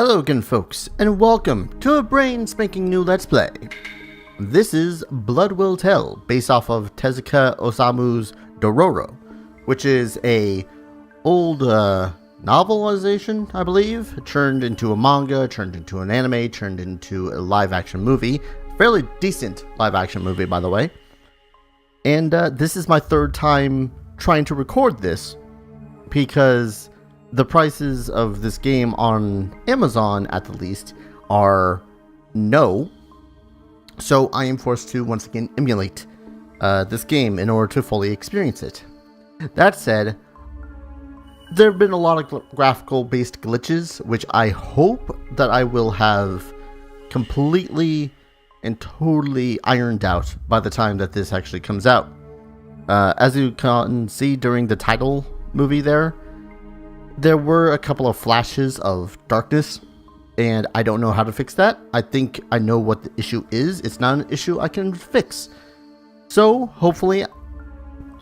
Hello again folks, and welcome to a brain-spanking new Let's Play. This is Blood Will Tell, based off of Tezuka Osamu's Dororo, which is a old novelization, I believe, turned into a manga, turned into an anime, turned into a live-action movie. Fairly decent live-action movie, by the way. And this is my third time trying to record this, because the prices of this game on Amazon, at the least, are no. So I am forced to once again emulate this game in order to fully experience it. That said, there have been a lot of graphical based glitches, which I hope that I will have completely and totally ironed out by the time that this actually comes out. As you can see during the title movie there were a couple of flashes of darkness, and I don't know how to fix that. I think I know what the issue is. It's not an issue I can fix. So, hopefully,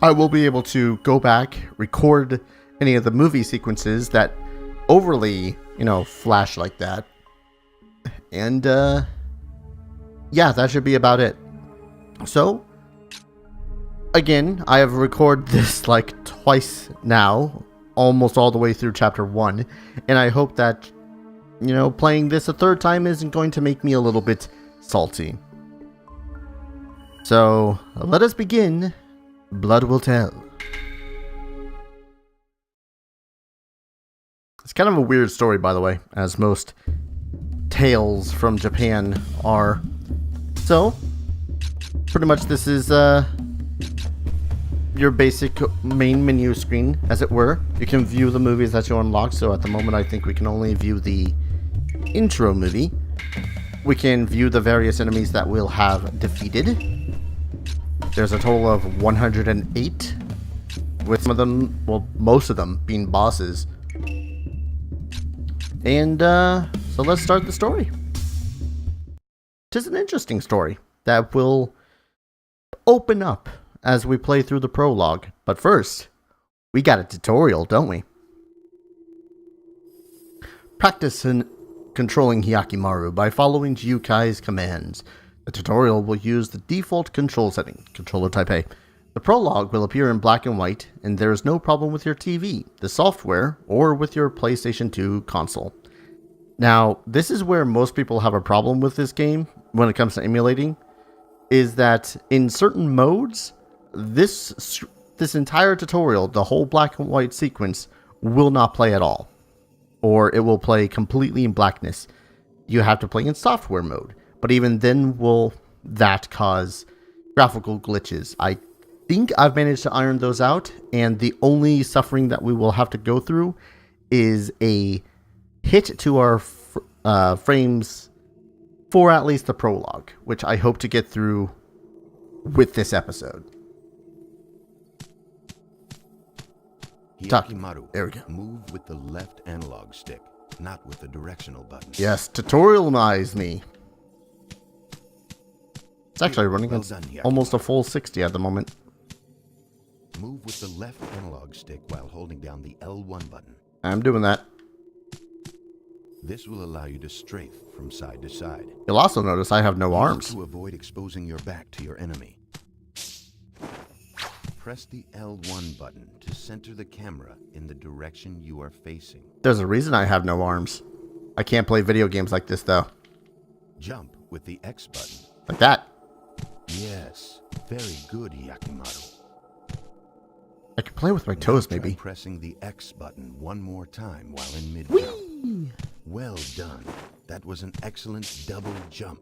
I will be able to go back, record any of the movie sequences that overly, flash like that. And, yeah, that should be about it. So, again, I have recorded this like twice now, almost all the way through chapter 1, and I hope that, playing this a third time isn't going to make me a little bit salty. So, let us begin. Blood Will Tell. It's kind of a weird story, by the way, as most tales from Japan are. So, pretty much this is, your basic main menu screen, as it were. You can view the movies that you unlock, so at the moment I think we can only view the intro movie. We can view the various enemies that we'll have defeated. There's a total of 108, with some of them, well, most of them being bosses. And, so let's start the story. Tis an interesting story that will open up as we play through the prologue. But first, we got a tutorial, don't we? Practice in controlling Hyakkimaru by following Jiukai's commands. The tutorial will use the default control setting, controller type A. The prologue will appear in black and white, and there is no problem with your TV, the software, or with your PlayStation 2 console. Now, this is where most people have a problem with this game when it comes to emulating, is that in certain modes, this entire tutorial, the whole black and white sequence, will not play at all. Or it will play completely in blackness. You have to play in software mode. But even then will that cause graphical glitches. I think I've managed to iron those out, and the only suffering that we will have to go through is a hit to our frames for at least the prologue, which I hope to get through with this episode. Hyakkimaru, there we go. Move with the left analog stick, not with the directional button. Yes, tutorialize me. It's actually running Well at done, almost a full 60 at the moment. Move with the left analog stick while holding down the L1 button. I'm doing that. This will allow you to strafe from side to side. You'll also notice I have no arms. To avoid exposing your back to your enemy. Press the L1 button to center the camera in the direction you are facing. There's a reason I have no arms. I can't play video games like this, though. Jump with the X button. Like that. Yes, very good, Hyakkimaru. I can play with my toes, Try maybe. pressing the X button one more time while in mid-jump. Whee! Well done. That was an excellent double jump.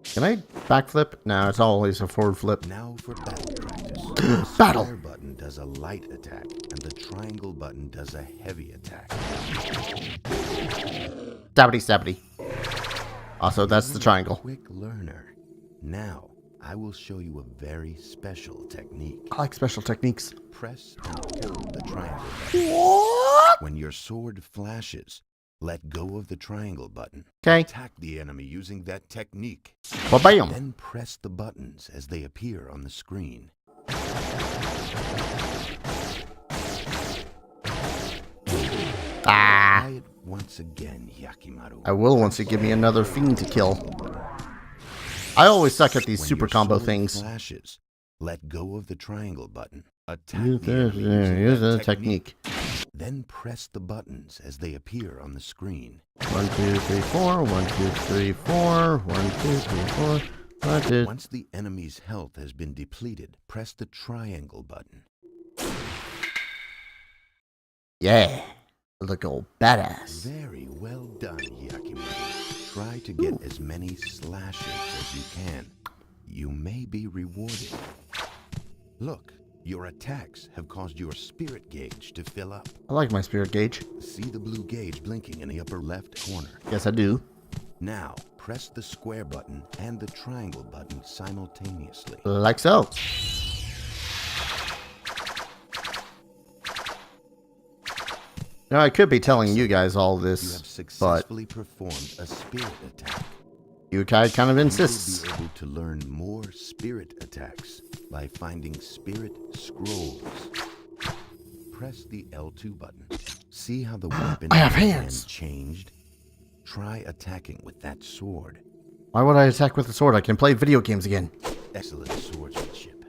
Can I backflip? No, it's always a forward flip. Now for battle practice. The Battle! square button does a light attack, and the triangle button does a heavy attack. Stabbity stabbity. Also, that's the triangle. Quick learner. Now, I will show you a very special technique. I like special techniques. Press and hold the triangle button. What? When your sword flashes, let go of the triangle button. Okay. Attack the enemy using that technique. Ba-bam! Then press the buttons as they appear on the screen. Ah! Try it once again, Hyakkimaru. I will once you give me another fiend to kill. I always suck at these When super your combo sword things. Flashes, let go of the triangle button. Attack Use the enemy using use that a technique. Then press the buttons as they appear on the screen. 1, 2, 3, 4. 1, 2, 3, 4. 1, 2, 3, 4. 1, 2. Once the enemy's health has been depleted, press the triangle button. Yeah. Look old badass. Very well done, Hyakkimaru. Try to get as many slashes as you can. You may be rewarded. Look, your attacks have caused your spirit gauge to fill up. I like my spirit gauge. See the blue gauge blinking in the upper left corner. Yes, I do. Now, press the square button and the triangle button simultaneously. Like so. Now, I could be telling you guys all You this, have but successfully performed a spirit attack. you guy kind of You insists. will be able to learn more spirit attacks by finding spirit scrolls. Press the L2 button. See how the weapon I have in your hands. hand changed? Try attacking with that sword. Why would I attack with a sword? I can play video games again. Excellent swordsmanship.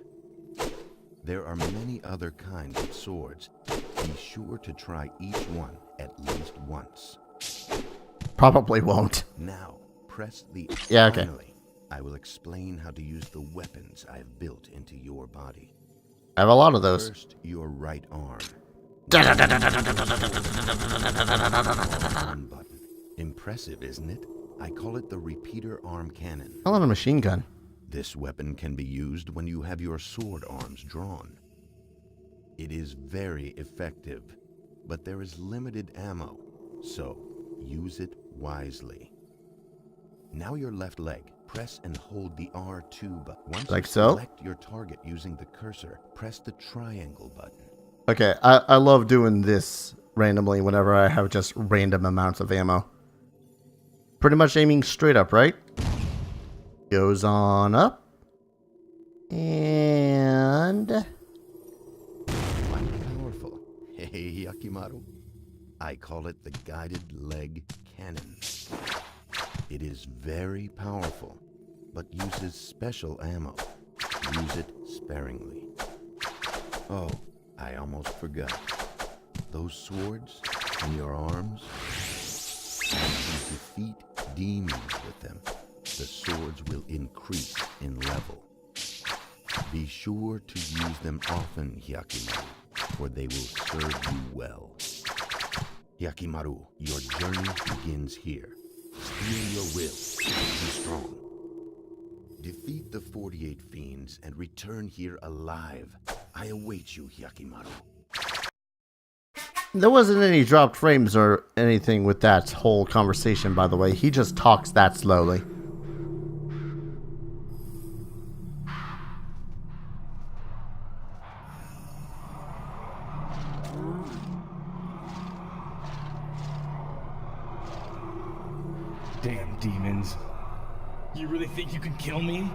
There are many other kinds of swords. Be sure to try each one at least once. Probably won't. Now, press the... Yeah, okay. Finally, I will explain how to use the weapons I have built into your body. I have a lot of those. First, your right arm. Arm button. Impressive, isn't it? I call it the repeater arm cannon. I love a machine gun. This weapon can be used when you have your sword arms drawn. It is very effective, but there is limited ammo, so use it wisely. Now your left leg. Press and hold the R2 button. Once Like you so? select your target using the cursor, press the triangle button. Okay, I love doing this randomly whenever I have just random amounts of ammo. Pretty much aiming straight up, right? Goes on up. And... Quite powerful. Hey, Hyakkimaru. I call it the guided leg cannon. It is very powerful, but uses special ammo. Use it sparingly. Oh, I almost forgot. Those swords in your arms, as you defeat demons with them, the swords will increase in level. Be sure to use them often, Hyakkimaru, for they will serve you well. Hyakkimaru, your journey begins here. Steel your will. Be strong. Defeat the 48 fiends and return here alive. I await you, Hyakkimaru. there wasn't any dropped frames or anything with that whole conversation, by the way. He just talks that slowly. Damn demons. You really think you can kill me?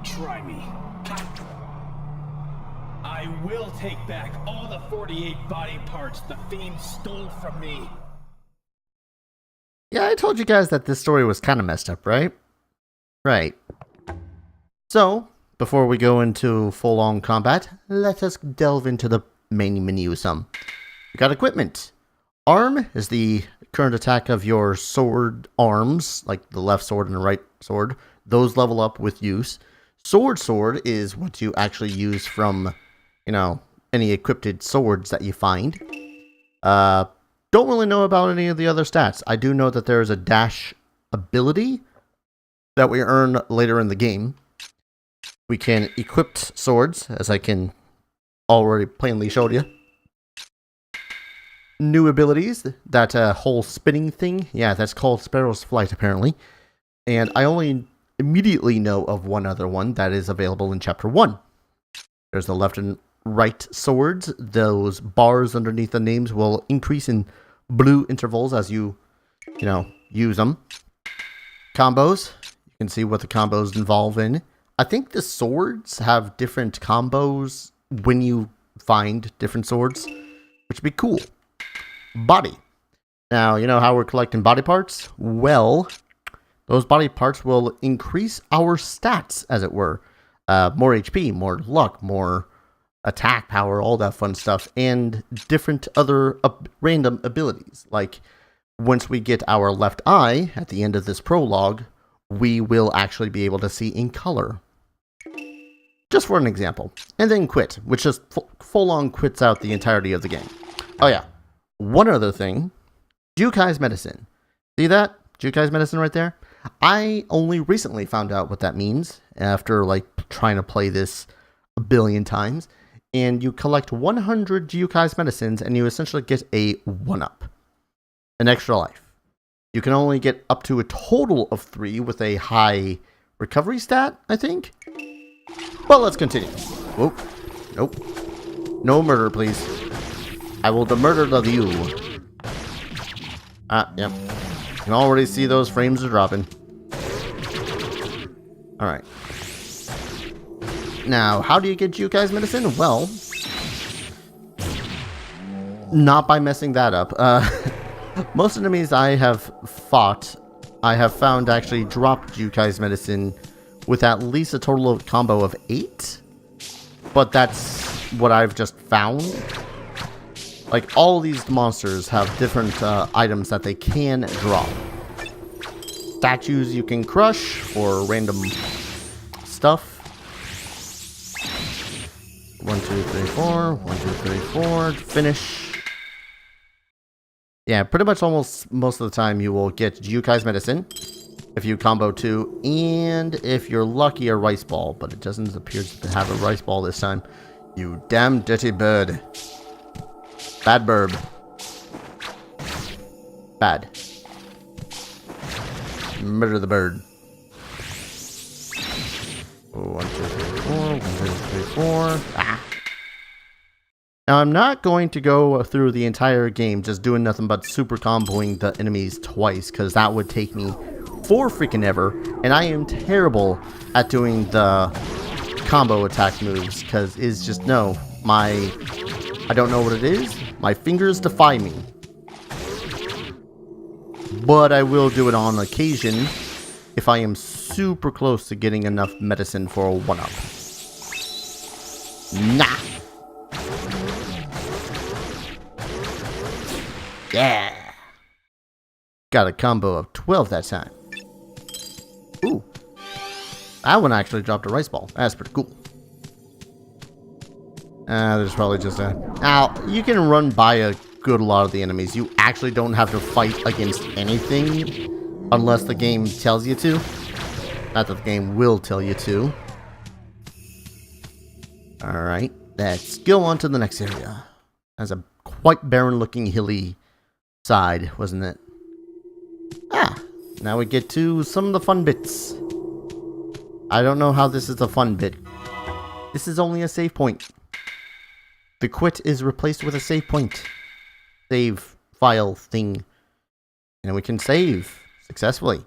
Try me. I will take back all the 48 body parts the fiend stole from me. Yeah, I told you guys that this story was kind of messed up, right? Right. So, before we go into full-on combat, let us delve into the main menu some. We got equipment. Arm is the current attack of your sword arms, like the left sword and the right sword. Those level up with use. Sword is what you actually use from, you know, any equipped swords that you find. Don't really know about any of the other stats. I do know that there is a dash ability that we earn later in the game. We can equip swords, as I can already plainly showed you. New abilities, that whole spinning thing, yeah, that's called Sparrow's Flight apparently. And I only immediately know of one other one that is available in Chapter 1. There's the left and right swords. Those bars underneath the names will increase in blue intervals as you use them. Combos, you can see what the combos involve in. I think the swords have different combos when you find different swords, which would be cool. body. Now, you know how we're collecting body parts? Well, those body parts will increase our stats, as it were. More HP, more luck, more attack power, all that fun stuff, and different other random abilities. Like, once we get our left eye at the end of this prologue, we will actually be able to see in color. Just for an example. And then quit, which just full-on quits out the entirety of the game. Oh yeah, one other thing. Jukai's Medicine. See that? Jukai's Medicine right there? I only recently found out what that means after, like, trying to play this a billion times. And you collect 100 Jukai's Medicines, and you essentially get a 1-up. An extra life. You can only get up to a total of 3 with a high recovery stat, I think? Well, let's continue. Whoop. Nope. No murder, please. I will murder you. Yep. You can already see those frames are dropping. Alright. Now, how do you get Jukai's Medicine? Well, not by messing that up. Most enemies I have fought, I have found actually dropped Jukai's Medicine with at least a total of combo of 8. But that's what I've just found. Like, all these monsters have different items that they can drop. Statues you can crush for random stuff. 1, 2, 3, 4. 1, 2, 3, 4. Finish. Yeah, pretty much almost most of the time you will get Jukai's Medicine if you combo 2, and if you're lucky, a rice ball, but it doesn't appear to have a rice ball this time. You damn dirty bird. Bad bird. Bad. Murder the bird. 1, 2, 3, 4. 1, 2, 3, 4. Ah. Now, I'm not going to go through the entire game just doing nothing but super comboing the enemies twice, because that would take me for freaking ever, and I am terrible at doing the combo attack moves, because it's just, no, I don't know what it is. My fingers defy me. But I will do it on occasion if I am super close to getting enough medicine for a 1-up. Nah. Yeah. Got a combo of 12 that time. Ooh. That one actually dropped a rice ball. That's pretty cool. There's probably just a... Now, you can run by a good lot of the enemies. You actually don't have to fight against anything unless the game tells you to. Not that the game will tell you to. Alright, let's go on to the next area. That's a quite barren-looking hilly side, wasn't it? Now we get to some of the fun bits. I don't know how this is a fun bit. This is only a save point. The quit is replaced with a save point. Save file thing. And we can save successfully.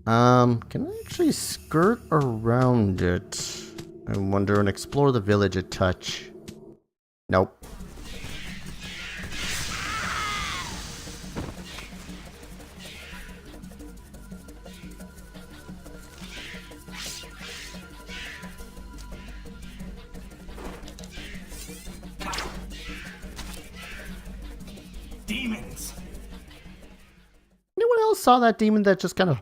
Can I actually skirt around it? I wonder, and explore the village a touch. Nope. Demons. Anyone else saw that demon that just kind of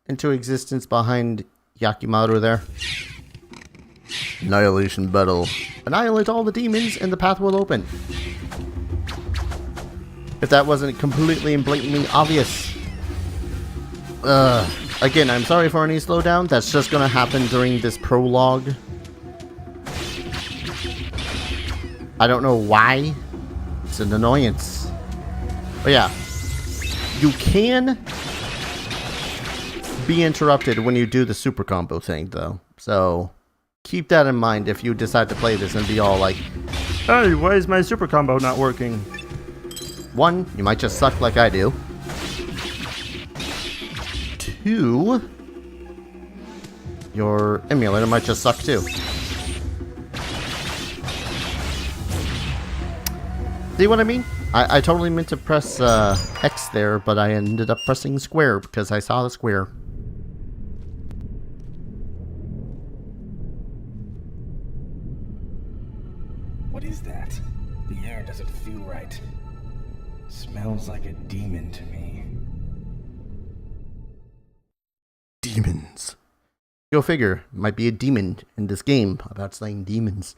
into existence behind Hyakkimaru there? Annihilation battle. Annihilate all the demons and the path will open. If that wasn't completely and blatantly obvious. Again, I'm sorry for any slowdown. That's just gonna happen during this prologue. I don't know why. It's an annoyance. But yeah, you can be interrupted when you do the super combo thing, though. So keep that in mind if you decide to play this and be all like, "Hey, why is my super combo not working?" One, you might just suck like I do. Two, your emulator might just suck too. See what I mean? I totally meant to press X there, but I ended up pressing square because I saw the square. What is that? The air doesn't feel right. Smells like a demon to me. Demons. Go figure. Might be a demon in this game about slaying demons.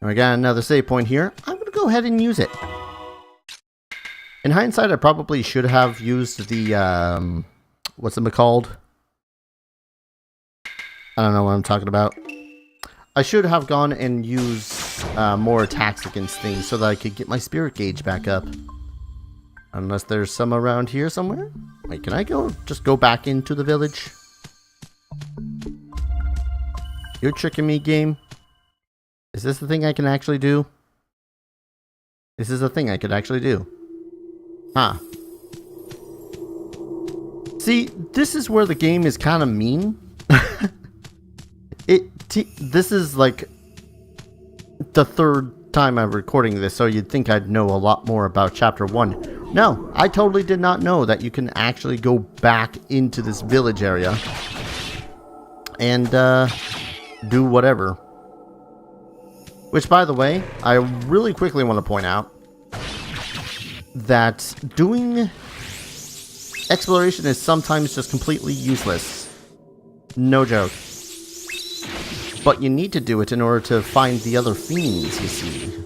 And we got another save point here. I'm going to go ahead and use it. In hindsight, I probably should have used the, what's it called? I don't know what I'm talking about. I should have gone and used more attacks against things so that I could get my spirit gauge back up. Unless there's some around here somewhere. Wait, can I just go back into the village? You're tricking me, game. Is this the thing I can actually do? This is a thing I could actually do. Huh. See, this is where the game is kind of mean. This is like the third time I'm recording this, so you'd think I'd know a lot more about Chapter 1. No, I totally did not know that you can actually go back into this village area and do whatever. Which, by the way, I really quickly want to point out that doing exploration is sometimes just completely useless. No joke. But you need to do it in order to find the other fiends, you see.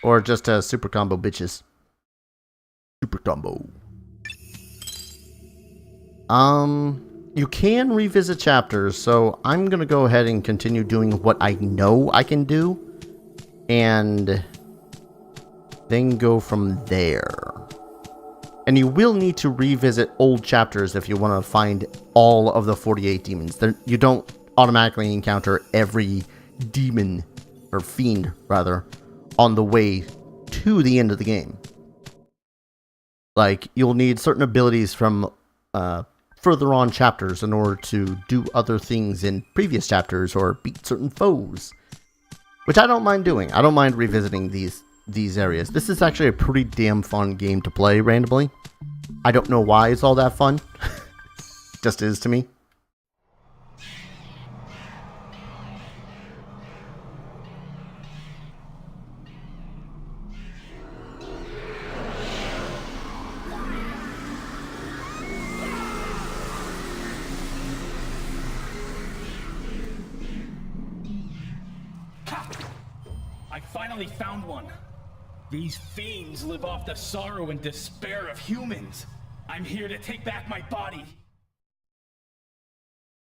Or just super combo bitches. Super combo. You can revisit chapters, so I'm gonna go ahead and continue doing what I know I can do. And then go from there. And you will need to revisit old chapters if you want to find all of the 48 demons. You don't automatically encounter every demon, or fiend, rather, on the way to the end of the game. Like, you'll need certain abilities from further on chapters in order to do other things in previous chapters or beat certain foes. Which I don't mind doing. I don't mind revisiting these areas. This is actually a pretty damn fun game to play randomly. I don't know why it's all that fun. Just is to me. I finally found one. These fiends live off the sorrow and despair of humans. I'm here to take back my body.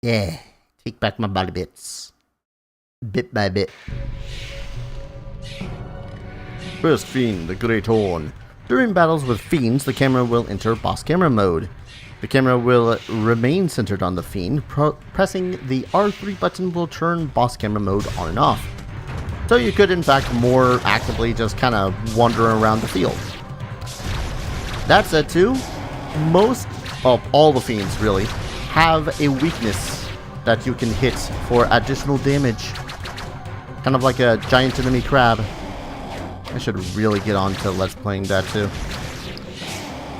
Yeah, take back my body bits. Bit by bit. First fiend, the Great Horn. During battles with fiends, the camera will enter boss camera mode. The camera will remain centered on the fiend. Pressing the R3 button will turn boss camera mode on and off. So you could, in fact, more actively just kind of wander around the field. That said, too, most of all the fiends, really, have a weakness that you can hit for additional damage. Kind of like a giant enemy crab. I should really get on to Let's Playing that, too.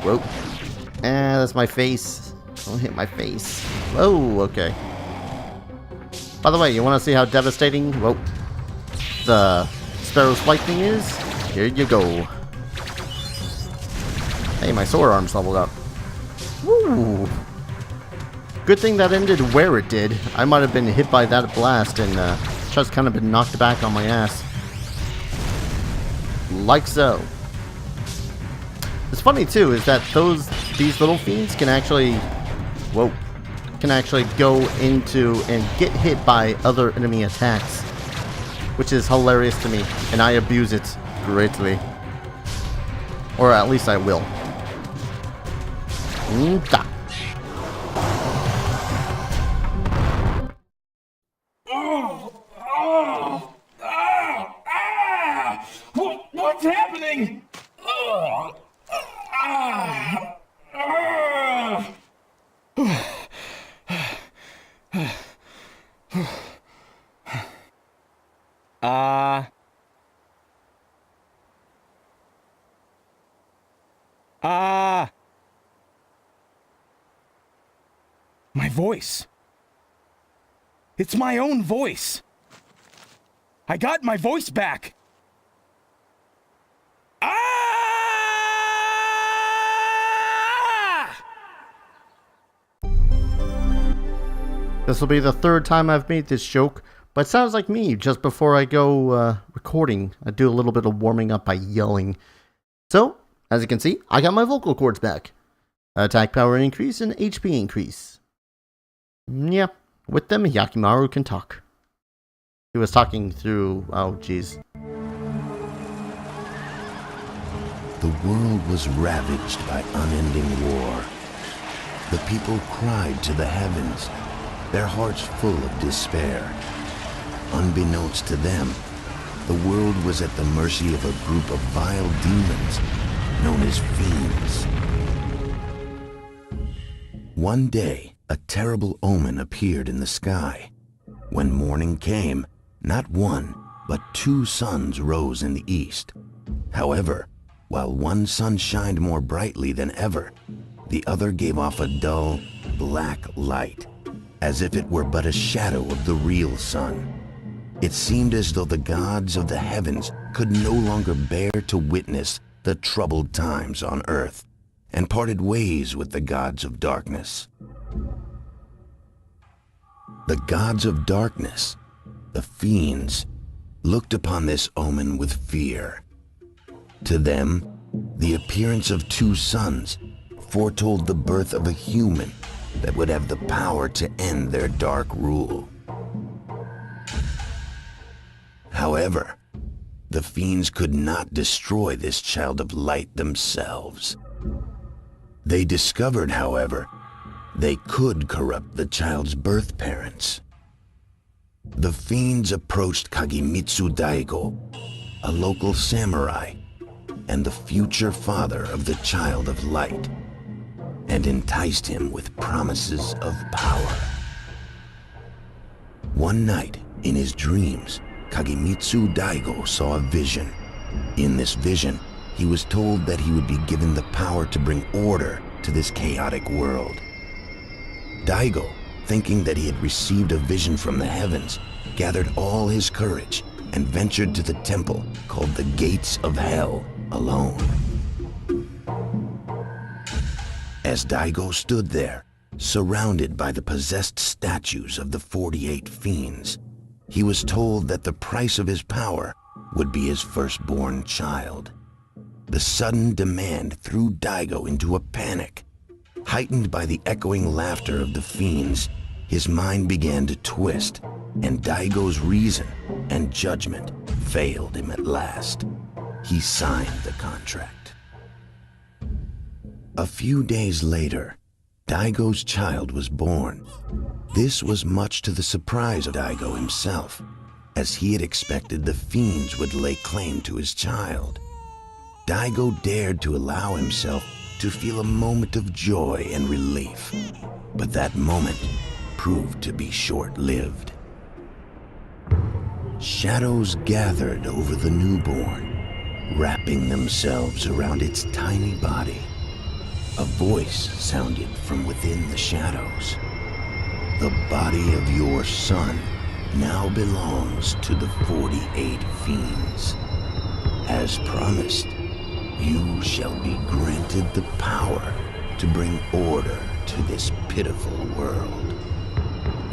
Whoa. That's my face. Don't hit my face. Whoa, okay. By the way, you want to see how devastating... Whoa. The Sparrow's flight thing is? Here you go. Hey, my sword arm's leveled up. Woo! Good thing that ended where it did. I might have been hit by that blast and just kind of been knocked back on my ass. Like so. It's funny too is that these little fiends can actually go into and get hit by other enemy attacks. Which is hilarious to me, and I abuse it greatly. Or at least I will. What's happening? My voice. It's my own voice. I got my voice back. This will be the third time I've made this joke, but it sounds like me. Just before I go recording, I do a little bit of warming up by yelling. So, as you can see, I got my vocal cords back. Attack power increase and HP increase. Yeah, with them, Hyakkimaru can talk. He was talking through... oh, jeez. The world was ravaged by unending war. The people cried to the heavens, their hearts full of despair. Unbeknownst to them, the world was at the mercy of a group of vile demons known as fiends. One day, a terrible omen appeared in the sky. When morning came, not one, but two suns rose in the east. However, while one sun shined more brightly than ever, the other gave off a dull, black light, as if it were but a shadow of the real sun. It seemed as though the gods of the heavens could no longer bear to witness the troubled times on earth, and parted ways with the gods of darkness. The gods of darkness, the fiends, looked upon this omen with fear. To them, the appearance of two suns foretold the birth of a human that would have the power to end their dark rule. However, the fiends could not destroy this child of light themselves. They discovered, however, they could corrupt the child's birth parents. The fiends approached Kagemitsu Daigo, a local samurai, and the future father of the child of light, and enticed him with promises of power. One night, in his dreams, Kagemitsu Daigo saw a vision. In this vision, he was told that he would be given the power to bring order to this chaotic world. Daigo, thinking that he had received a vision from the heavens, gathered all his courage and ventured to the temple called the Gates of Hell alone. As Daigo stood there, surrounded by the possessed statues of the 48 fiends, he was told that the price of his power would be his firstborn child. The sudden demand threw Daigo into a panic. Heightened by the echoing laughter of the fiends, his mind began to twist, and Daigo's reason and judgment failed him at last. He signed the contract. A few days later, Daigo's child was born. This was much to the surprise of Daigo himself, as he had expected the fiends would lay claim to his child. Daigo dared to allow himself to feel a moment of joy and relief, but that moment proved to be short-lived. Shadows gathered over the newborn, wrapping themselves around its tiny body. A voice sounded from within the shadows. The body of your son now belongs to the 48 fiends. As promised, you shall be granted the power to bring order to this pitiful world.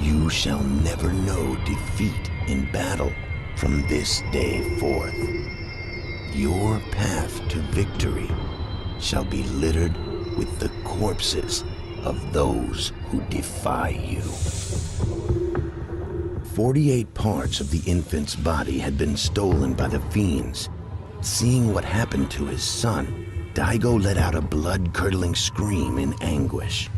You shall never know defeat in battle from this day forth. Your path to victory shall be littered with the corpses of those who defy you. 48 parts of the infant's body had been stolen by the fiends. Seeing what happened to his son, Daigo let out a blood-curdling scream in anguish.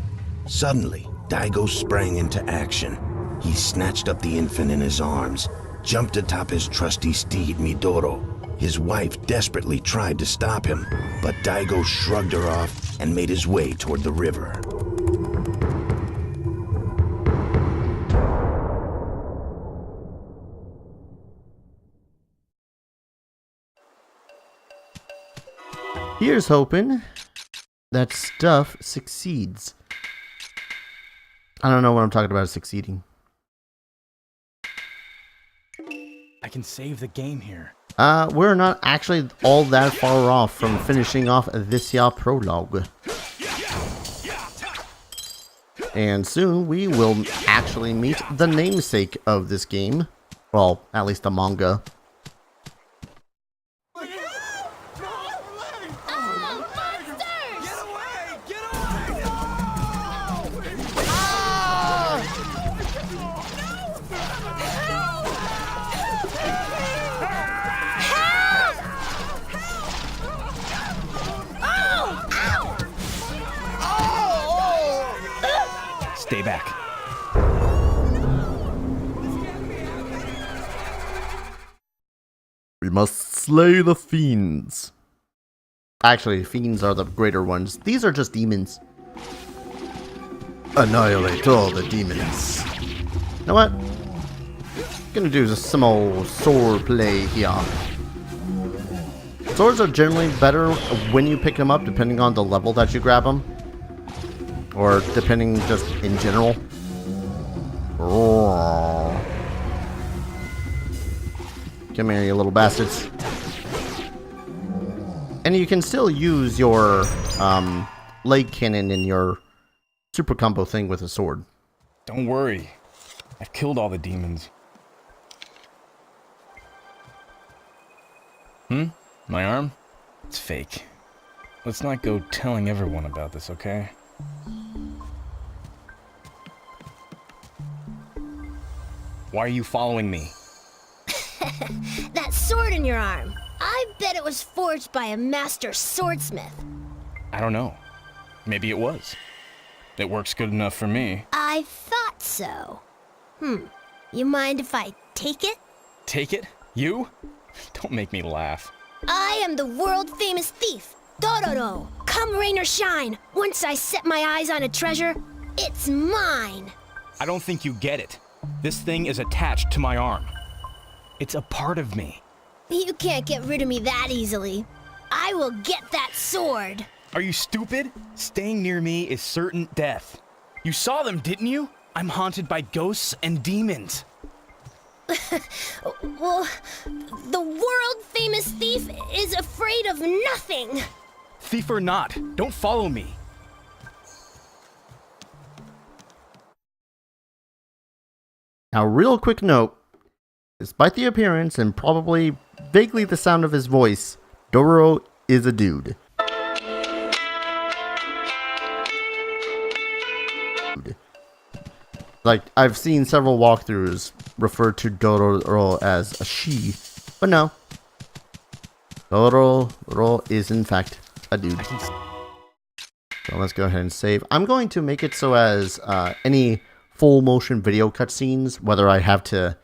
Suddenly, Daigo sprang into action. He snatched up the infant in his arms, jumped atop his trusty steed Midoro. His wife desperately tried to stop him, but Daigo shrugged her off and made his way toward the river. Here's hoping that stuff succeeds. I don't know what I'm talking about succeeding. I can save the game here. We're not actually all that far off from finishing off this here prologue. And soon we will actually meet the namesake of this game. Well, at least the manga. Stay back. We must slay the fiends. Actually, fiends are the greater ones. These are just demons. Annihilate all the demons. You know what? Gonna do just some old sword play here. Swords are generally better when you pick them up, depending on the level that you grab them. Or depending just in general. Come here, you little bastards. And you can still use your leg cannon in your super combo thing with a sword. Don't worry. I've killed all the demons. My arm? It's fake. Let's not go telling everyone about this, okay? Why are you following me? That sword in your arm. I bet it was forged by a master swordsmith. I don't know. Maybe it was. It works good enough for me. I thought so. You mind if I take it? Take it? You? Don't make me laugh. I am the world-famous thief, Dororo. Come rain or shine, once I set my eyes on a treasure, it's mine. I don't think you get it. This thing is attached to my arm. It's a part of me. You can't get rid of me that easily. I will get that sword. Are you stupid? Staying near me is certain death. You saw them, didn't you? I'm haunted by ghosts and demons. Well, the world-famous thief is afraid of nothing. Thief or not, don't follow me. Now, real quick note. Despite the appearance and probably vaguely the sound of his voice, Dororo is a dude. Like, I've seen several walkthroughs refer to Dororo as a she, but no. Dororo is in fact a dude. So let's go ahead and save. I'm going to make it so as any full motion video cutscenes, whether I have to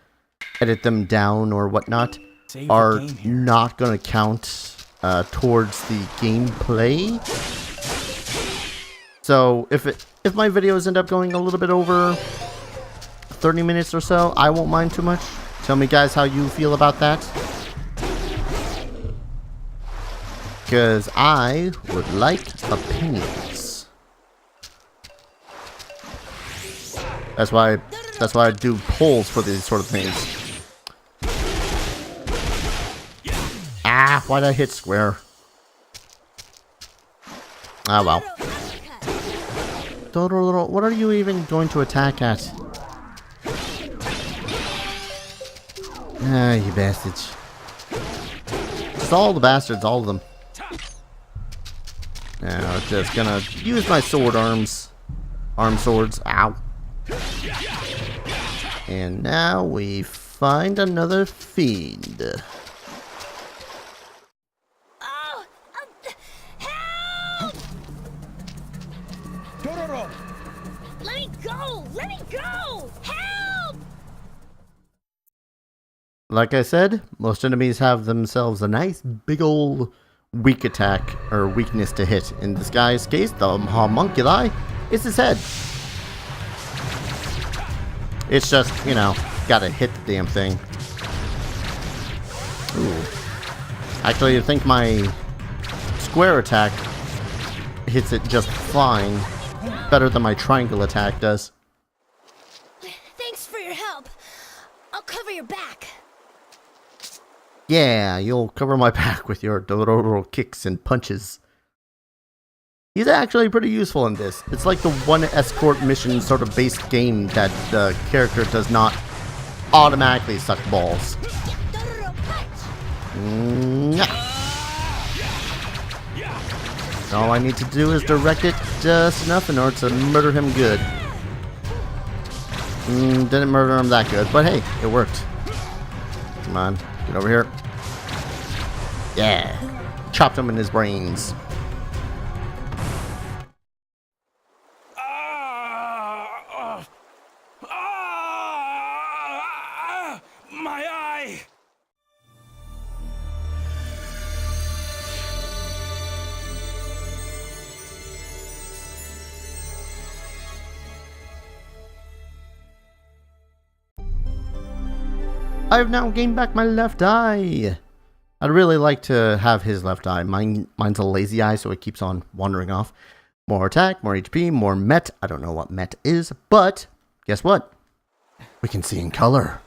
edit them down or whatnot, are not going to count towards the gameplay. So if my videos end up going a little bit over 30 minutes or so, I won't mind too much. Tell me guys how you feel about that, because I would like opinions. That's why I do polls for these sort of things. Ah, why'd I hit square? Ah, well. Dororo, what are you even going to attack at? Ah, you bastards. Just all the bastards, all of them. Now, just gonna use my sword arms. Arm swords. Ow. And now we find another fiend. Oh, help! Dororo! Let me go! Let me go! Help! Like I said, most enemies have themselves a nice big ol' weak attack or weakness to hit. In this guy's case, the homunculi is his head. It's just, you know, gotta hit the damn thing. Ooh. Actually, I think my square attack hits it just fine. Better than my triangle attack does. Thanks for your help. I'll cover your back. Yeah, you'll cover my back with your Dororo kicks and punches. He's actually pretty useful in this. It's like the one escort mission sort of based game that the character does not automatically suck balls. Dororo punch! All I need to do is direct it just enough in order to murder him good. Didn't murder him that good, but hey, it worked. Come on, get over here. Yeah, chopped him in his brains. My eye! I have now gained back my left eye. I'd really like to have his left eye. Mine's a lazy eye, so it keeps on wandering off. More attack, more HP, more met. I don't know what met is, but guess what? We can see in color.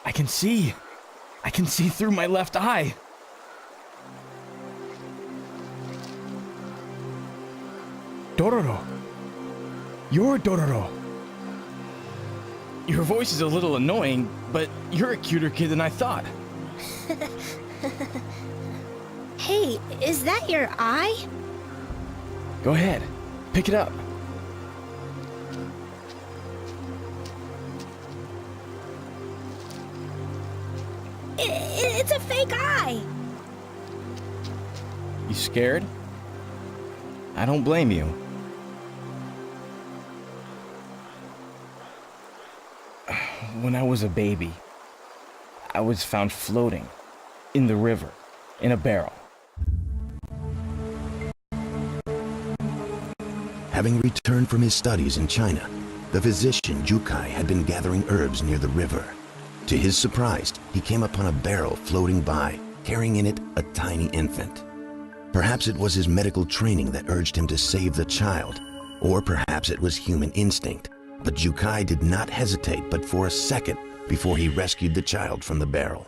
I can see. I can see through my left eye. Dororo. You're Dororo. Your voice is a little annoying, but you're a cuter kid than I thought. Hey, is that your eye? Go ahead. Pick it up. It's a fake eye. You scared? I don't blame you. When I was a baby, I was found floating in the river in a barrel. Having returned from his studies in China, the physician Jukai had been gathering herbs near the river. To his surprise, he came upon a barrel floating by, carrying in it a tiny infant. Perhaps it was his medical training that urged him to save the child, or perhaps it was human instinct. But Jukai did not hesitate but for a second before he rescued the child from the barrel.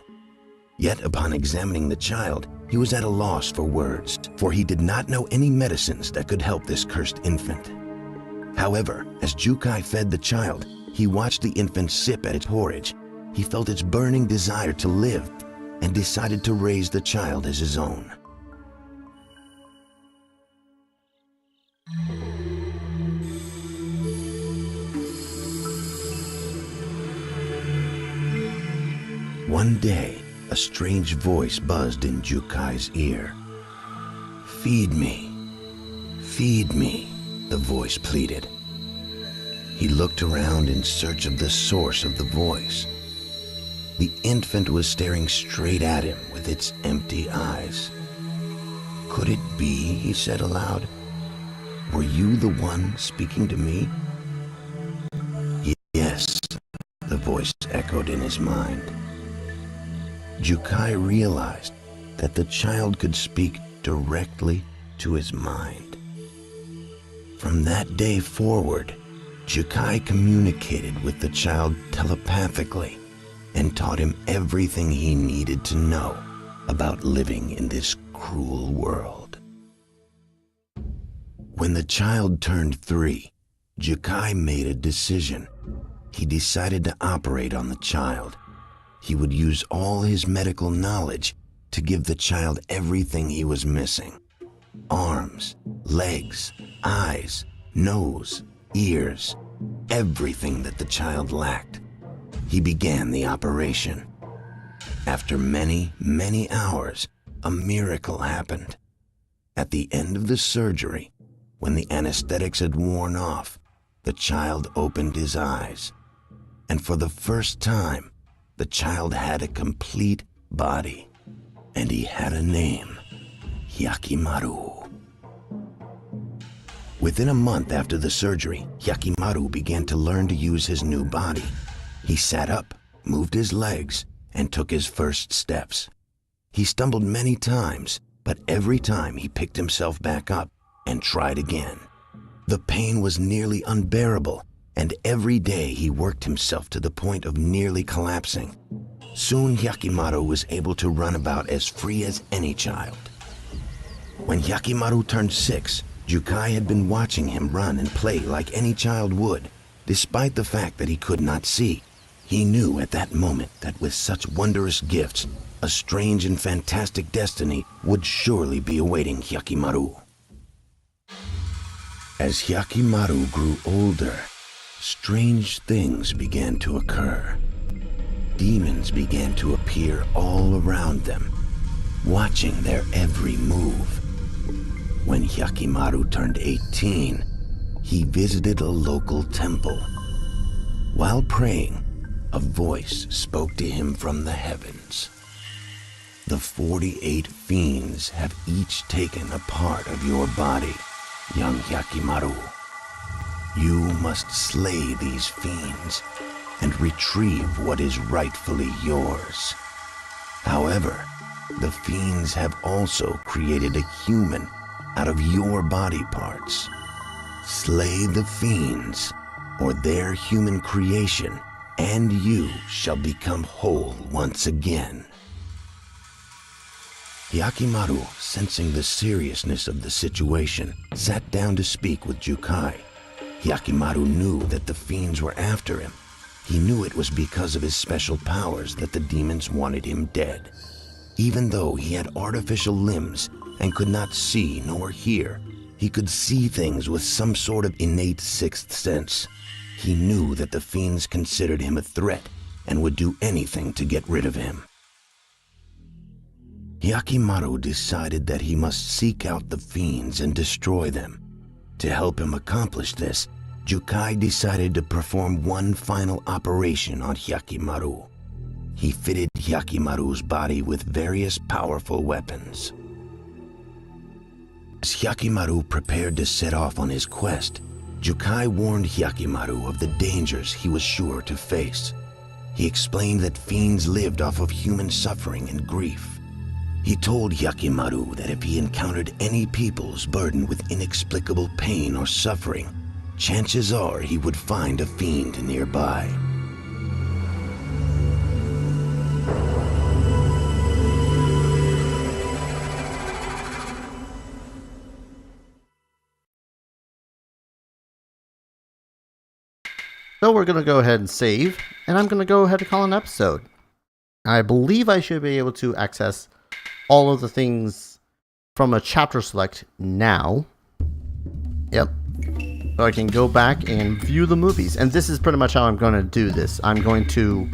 Yet upon examining the child, he was at a loss for words, for he did not know any medicines that could help this cursed infant. However, as Jukai fed the child, he watched the infant sip at its porridge. He felt its burning desire to live and decided to raise the child as his own. One day, a strange voice buzzed in Jukai's ear. "Feed me, feed me," the voice pleaded. He looked around in search of the source of the voice. The infant was staring straight at him with its empty eyes. "Could it be?" he said aloud. "Were you the one speaking to me?" "Yes," the voice echoed in his mind. Jukai realized that the child could speak directly to his mind. From that day forward, Jukai communicated with the child telepathically and taught him everything he needed to know about living in this cruel world. When the child turned 3, Jukai made a decision. He decided to operate on the child. He would use all his medical knowledge to give the child everything he was missing. Arms, legs, eyes, nose, ears, everything that the child lacked. He began the operation. After many, many hours, a miracle happened. At the end of the surgery, when the anesthetics had worn off, the child opened his eyes. And for the first time, the child had a complete body, and he had a name, Hyakkimaru. Within a month after the surgery, Hyakkimaru began to learn to use his new body. He sat up, moved his legs, and took his first steps. He stumbled many times, but every time he picked himself back up and tried again. The pain was nearly unbearable, and every day he worked himself to the point of nearly collapsing. Soon Hyakkimaru was able to run about as free as any child. When Hyakkimaru turned 6, Jukai had been watching him run and play like any child would. Despite the fact that he could not see, he knew at that moment that with such wondrous gifts, a strange and fantastic destiny would surely be awaiting Hyakkimaru. As Hyakkimaru grew older, strange things began to occur. Demons began to appear all around them, watching their every move. When Hyakkimaru turned 18, he visited a local temple. While praying, a voice spoke to him from the heavens. The 48 fiends have each taken a part of your body, young Hyakkimaru. You must slay these fiends and retrieve what is rightfully yours. However, the fiends have also created a human out of your body parts. Slay the fiends, or their human creation, and you shall become whole once again. Hyakkimaru, sensing the seriousness of the situation, sat down to speak with Jukai. Hyakkimaru knew that the fiends were after him. He knew it was because of his special powers that the demons wanted him dead. Even though he had artificial limbs and could not see nor hear, he could see things with some sort of innate sixth sense. He knew that the fiends considered him a threat and would do anything to get rid of him. Hyakkimaru decided that he must seek out the fiends and destroy them. To help him accomplish this, Jukai decided to perform one final operation on Hyakkimaru. He fitted Hyakkimaru's body with various powerful weapons. As Hyakkimaru prepared to set off on his quest, Jukai warned Hyakkimaru of the dangers he was sure to face. He explained that fiends lived off of human suffering and grief. He told Hyakkimaru that if he encountered any peoples burdened with inexplicable pain or suffering, chances are he would find a fiend nearby. So we're going to go ahead and save, and I'm going to go ahead and call an episode. I believe I should be able to access all of the things from a chapter select now. Yep. So I can go back and view the movies. And this is pretty much how I'm going to do this. I'm going to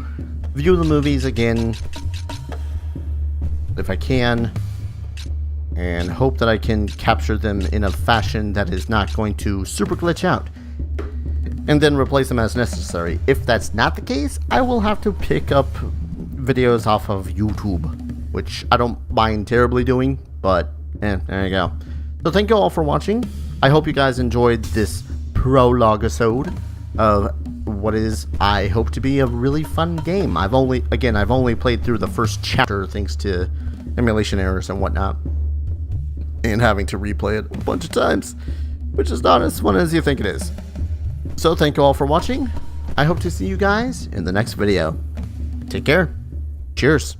view the movies again, if I can, and hope that I can capture them in a fashion that is not going to super glitch out, and then replace them as necessary. If that's not the case, I will have to pick up videos off of YouTube, which I don't mind terribly doing, but there you go. So thank you all for watching. I hope you guys enjoyed this prologue episode of what is, I hope to be, a really fun game. I've only played through the first chapter thanks to emulation errors and whatnot, and having to replay it a bunch of times, which is not as fun as you think it is. So thank you all for watching. I hope to see you guys in the next video. Take care. Cheers.